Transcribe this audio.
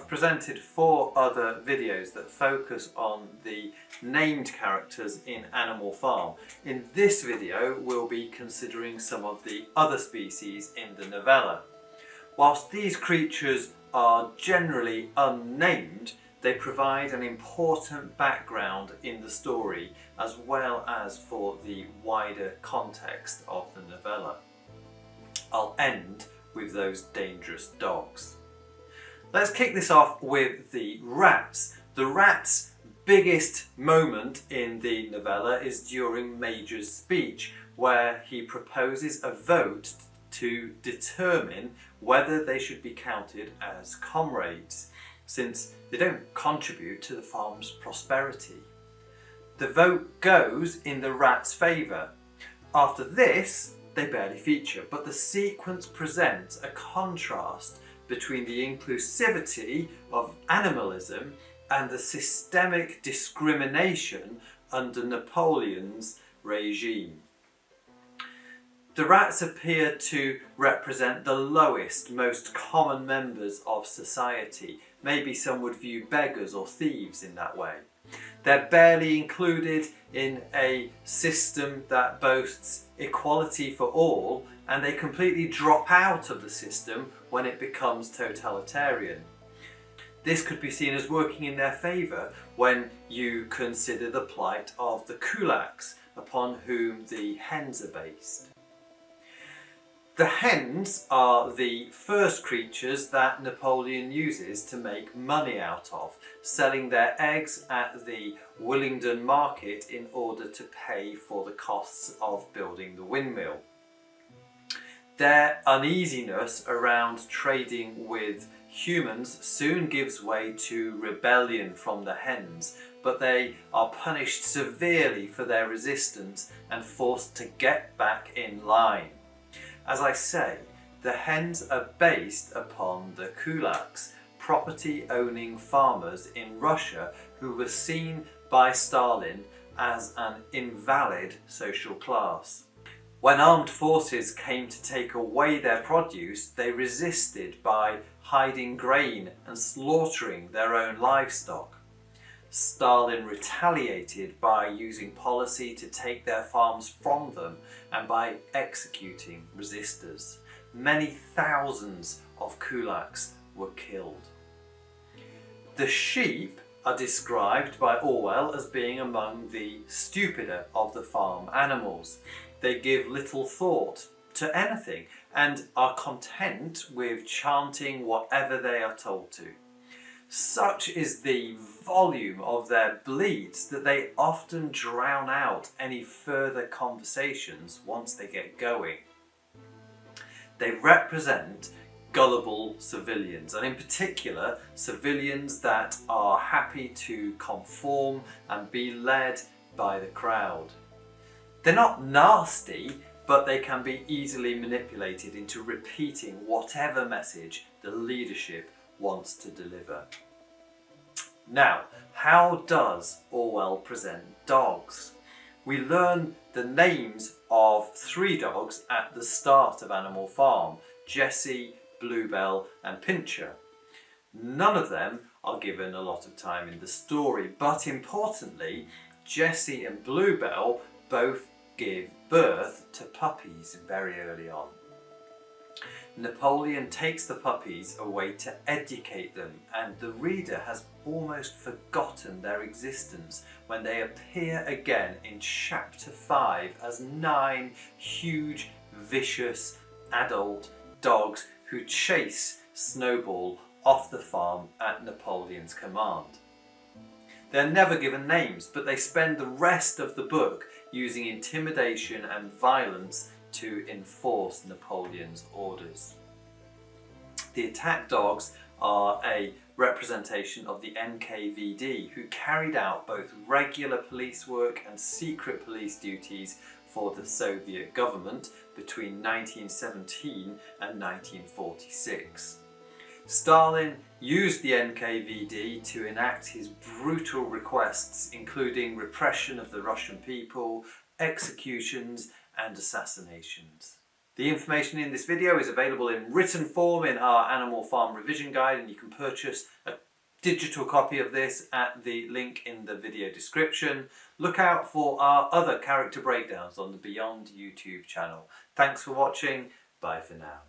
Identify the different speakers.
Speaker 1: presented 4 other videos that focus on the named characters in Animal Farm. In this video we'll be considering some of the other species in the novella. Whilst these creatures are generally unnamed, they provide an important background in the story as well as for the wider context of the novella. I'll end with those dangerous dogs. Let's kick this off with the rats. The rat's biggest moment in the novella is during Major's speech, where he proposes a vote to determine whether they should be counted as comrades, since they don't contribute to the farm's prosperity. The vote goes in the rats' favour. After this, they barely feature, but the sequence presents a contrast between the inclusivity of animalism and the systemic discrimination under Napoleon's regime. The rats appear to represent the lowest, most common members of society. Maybe some would view beggars or thieves in that way. They're barely included in a system that boasts equality for all, and they completely drop out of the system when it becomes totalitarian. This could be seen as working in their favour when you consider the plight of the Kulaks, upon whom the hens are based. The hens are the first creatures that Napoleon uses to make money out of, selling their eggs at the Willingdon market in order to pay for the costs of building the windmill. Their uneasiness around trading with humans soon gives way to rebellion from the hens, but they are punished severely for their resistance and forced to get back in line. As I say, the hens are based upon the Kulaks, property-owning farmers in Russia who were seen by Stalin as an invalid social class. When armed forces came to take away their produce, they resisted by hiding grain and slaughtering their own livestock. Stalin retaliated by using policy to take their farms from them and by executing resistors. Many thousands of kulaks were killed. The sheep are described by Orwell as being among the stupider of the farm animals. They give little thought to anything and are content with chanting whatever they are told to. Such is the volume of their bleats that they often drown out any further conversations once they get going. They represent gullible civilians, and in particular civilians that are happy to conform and be led by the crowd. They're not nasty, but they can be easily manipulated into repeating whatever message the leadership wants to deliver. Now, how does Orwell present dogs? We learn the names of 3 dogs at the start of Animal Farm: Jessie, Bluebell and Pincher. None of them are given a lot of time in the story, but importantly, Jessie and Bluebell both give birth to puppies very early on. Napoleon takes the puppies away to educate them, and the reader has almost forgotten their existence when they appear again in chapter 5 as 9 huge, vicious, adult dogs who chase Snowball off the farm at Napoleon's command. They're never given names, but they spend the rest of the book using intimidation and violence to enforce Napoleon's orders. The attack dogs are a representation of the NKVD, who carried out both regular police work and secret police duties for the Soviet government between 1917 and 1946. Stalin used the NKVD to enact his brutal requests, including repression of the Russian people, executions and assassinations. The information in this video is available in written form in our Animal Farm revision guide, and you can purchase a digital copy of this at the link in the video description. Look out for our other character breakdowns on the Beyond YouTube channel. Thanks for watching. Bye for now.